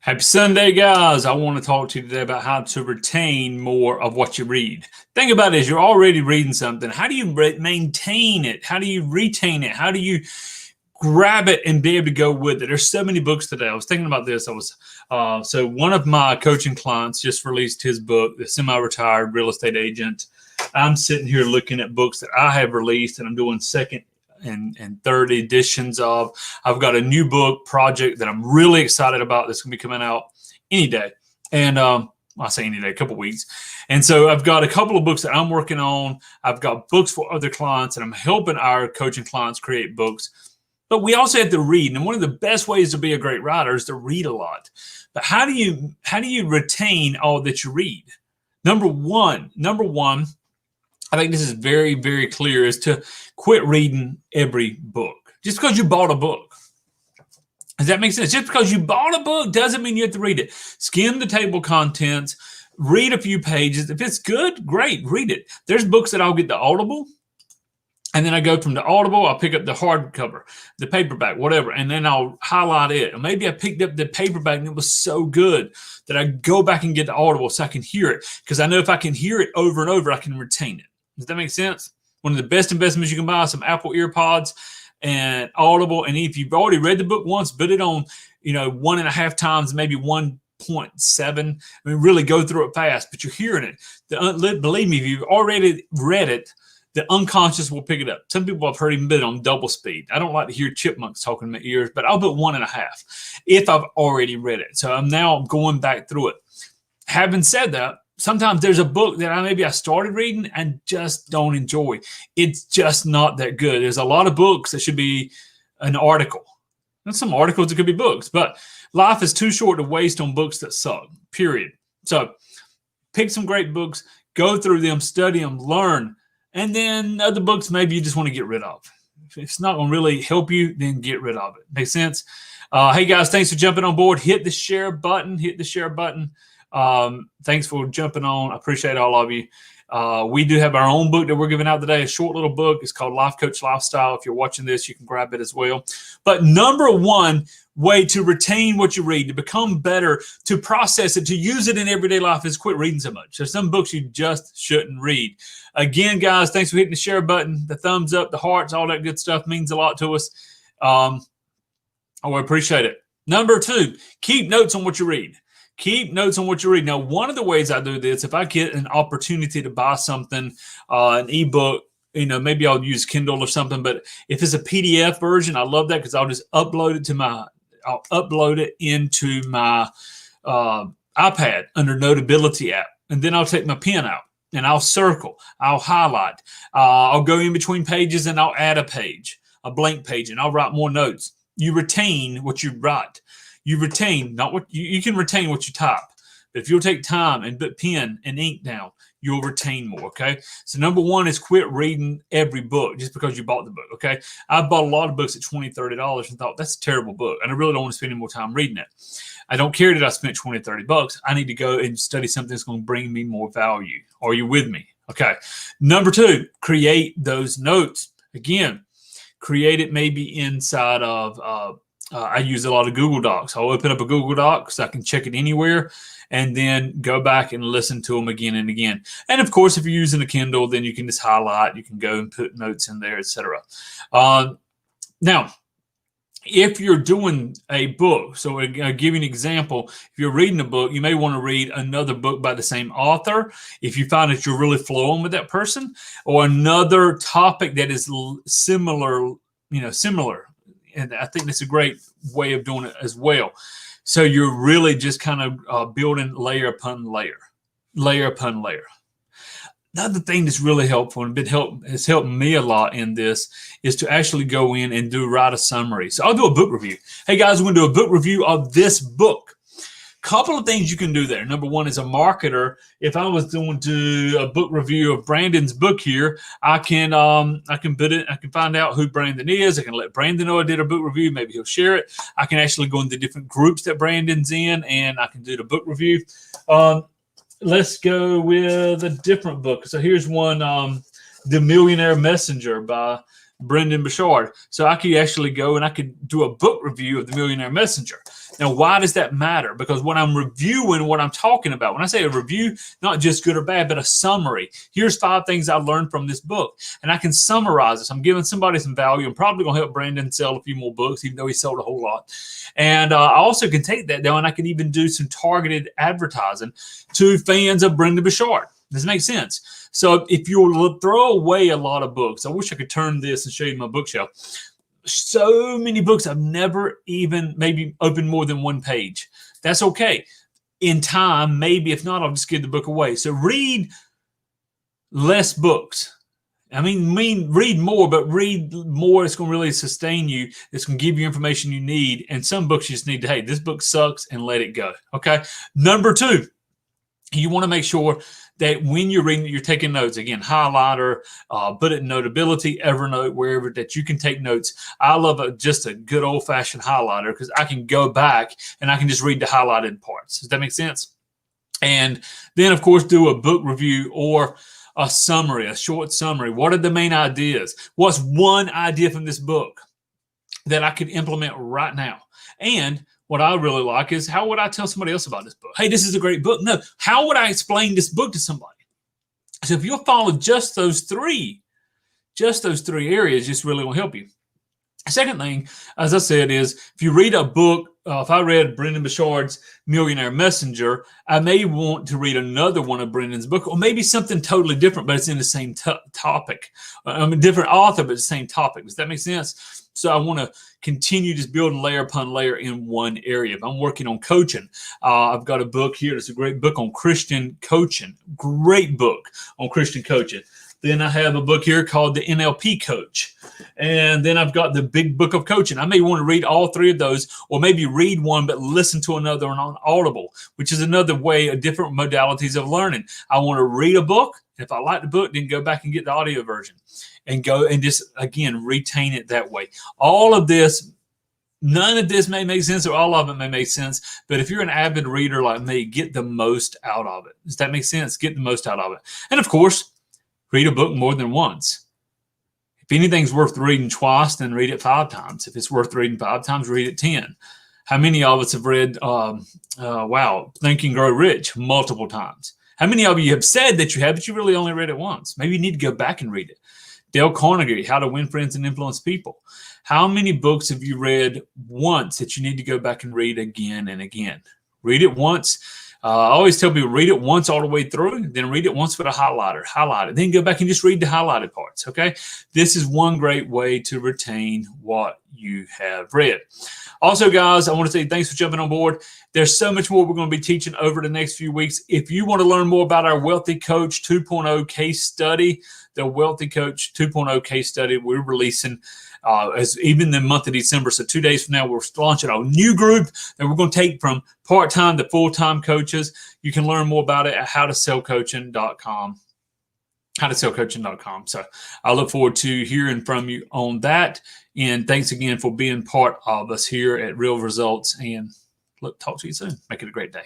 Happy Sunday, guys. I want to talk to you today about how to retain more of what you read. Think about it as you're already reading something. How do you maintain it? How do you retain it? How do you grab it and be able to go with it? There's so many books today. I was thinking about this. So one of my coaching clients just released his book, The Semi-Retired Real Estate Agent. I'm sitting here looking at books that I have released, and I'm doing second and third editions of. I've got a new book project that I'm really excited about that's going to be coming out any day. And I say any day, a couple of weeks. And so I've got a couple of books that I'm working on. I've got books for other clients, and I'm helping our coaching clients create books. But we also have to read. And one of the best ways to be a great writer is to read a lot. But how do you retain all that you read? Number one, I think this is very, very clear, is to quit reading every book. Just because you bought a book. Does that make sense? Just because you bought a book doesn't mean you have to read it. Skim the table contents, read a few pages. If it's good, great, read it. There's books that I'll get the Audible, and then I go from the Audible, I'll pick up the hardcover, the paperback, whatever, and then I'll highlight it. Or maybe I picked up the paperback and it was so good that I go back and get the Audible so I can hear it. Because I know if I can hear it over and over, I can retain it. Does that make sense? One of the best investments you can buy, some Apple EarPods and Audible. And if you've already read the book once, put it on, 1.5 times, maybe 1.7. I mean, really go through it fast, but you're hearing it. Believe me, if you've already read it, the unconscious will pick it up. Some people I've heard even put it on double speed. I don't like to hear chipmunks talking in my ears, but I'll put 1.5 if I've already read it. So I'm now going back through it. Having said that, sometimes there's a book that I started reading and just don't enjoy. It's just not that good. There's a lot of books that should be an article. There's some articles that could be books, but life is too short to waste on books that suck, period. So pick some great books, go through them, study them, learn, and then other books maybe you just want to get rid of. If it's not going to really help you, then get rid of it. Make sense? Hey, guys, thanks for jumping on board. Hit the share button. Thanks for jumping on. I appreciate all of you. We do have our own book that we're giving out today, a short little book. It's called Life Coach Lifestyle. If you're watching this, you can grab it as well. But number one way to retain what you read, to become better, to process it, to use it in everyday life is quit reading so much. There's some books you just shouldn't read. Again, guys, thanks for hitting the share button, the thumbs up, the hearts, all that good stuff means a lot to us. I appreciate it. Number two, keep notes on what you read. Keep notes on what you read. Now, one of the ways I do this, if I get an opportunity to buy something, an ebook, maybe I'll use Kindle or something, but if it's a PDF version, I love that because I'll just upload it into my iPad under Notability app. And then I'll take my pen out and I'll circle, I'll highlight, I'll go in between pages and I'll add a page, a blank page, and I'll write more notes. You retain what you write. You retain, not what you can retain what you type. But if you'll take time and put pen and ink down, you'll retain more, okay? So number one is quit reading every book just because you bought the book, okay? I bought a lot of books at $20, $30 and thought, that's a terrible book, and I really don't want to spend any more time reading it. I don't care that I spent $20, $30. I need to go and study something that's going to bring me more value. Are you with me? Okay. Number two, create those notes. Again, create it maybe inside of I use a lot of Google Docs. I'll open up a Google Doc so I can check it anywhere and then go back and listen to them again and again. And of course, if you're using a Kindle, then you can just highlight, you can go and put notes in there, etc. Now, if you're doing a book, so I'll give you an example. If you're reading a book, you may want to read another book by the same author. If you find that you're really flowing with that person, or another topic that is similar. And I think that's a great way of doing it as well. So you're really just kind of building layer upon layer. Another thing that's really helpful and has helped me a lot in this is to actually go in and write a summary. So I'll do a book review. Hey guys, we're going to do a book review of this book. Couple of things you can do there. Number one, as a marketer, if I was doing a book review of Brandon's book here, I can find out who Brandon is. I can let Brandon know I did a book review. Maybe he'll share it. I can actually go into different groups that Brandon's in, and I can do the book review. Let's go with a different book. So here's one, The Millionaire Messenger by Brendon Burchard. So I could actually go and I could do a book review of The Millionaire Messenger. Now, why does that matter? Because when I'm reviewing what I'm talking about, when I say a review, not just good or bad, but a summary. Here's 5 things I learned from this book. And I can summarize this. I'm giving somebody some value. I'm probably going to help Brendon sell a few more books, even though he sold a whole lot. And I also can take that down and I can even do some targeted advertising to fans of Brendon Burchard. Does it make sense? So if you throw away a lot of books, I wish I could turn this and show you my bookshelf. So many books I've never even maybe opened more than 1 page. That's okay. In time, maybe if not, I'll just give the book away. So read less books. I mean, read more, but read more. It's going to really sustain you. It's going to give you information you need. And some books you just need to, hey, this book sucks and let it go. Okay. Number 2, you want to make sure that when you're reading, you're taking notes. Again, highlighter, bullet notability, Evernote, wherever that you can take notes. I love just a good old-fashioned highlighter because I can go back and I can just read the highlighted parts. Does that make sense? And then, of course, do a book review or a summary, a short summary. What are the main ideas? What's one idea from this book that I could implement right now? And what I really like is, how would I tell somebody else about this book? Hey, this is a great book. No, how would I explain this book to somebody? So if you'll follow just those three areas, just really will help you. Second thing, as I said, is if you read a book, if I read Brendon Burchard's Millionaire Messenger, I may want to read another one of Brendon's book, or maybe something totally different, but it's in the same topic. I'm a different author, but the same topic. Does that make sense? So I want to continue just building layer upon layer in one area. If I'm working on coaching, I've got a book here. It's a great book on Christian coaching. Great book on Christian coaching. Then I have a book here called The NLP Coach. And then I've got the Big Book of Coaching. I may want to read all 3 of those, or maybe read one but listen to another on Audible, which is another way of different modalities of learning. I want to read a book. If I like the book, then go back and get the audio version and go and just, again, retain it that way. All of this, none of this may make sense, or all of it may make sense. But if you're an avid reader like me, get the most out of it. Does that make sense? Get the most out of it. And of course, read a book more than once. If anything's worth reading twice, then read it 5 times. If it's worth reading 5 times, read it 10. How many of us have read, Think and Grow Rich multiple times? How many of you have said that you have, but you really only read it once? Maybe you need to go back and read it. Dale Carnegie, How to Win Friends and Influence People. How many books have you read once that you need to go back and read again and again? Read it once. I always tell people, read it once all the way through, then read it once with a highlighter, highlight it, then go back and just read the highlighted parts, okay? This is one great way to retain what you have read. Also, guys, I want to say thanks for jumping on board. There's so much more we're going to be teaching over the next few weeks. If you want to learn more about our Wealthy Coach 2.0 case study, the Wealthy Coach 2.0 case study we're releasing as even the month of December. So 2 days from now, we're launching a new group that we're going to take from part-time to full-time coaches. You can learn more about it at howtosellcoaching.com. howtosellcoaching.com. So I look forward to hearing from you on that. And thanks again for being part of us here at Real Results. And talk to you soon. Make it a great day.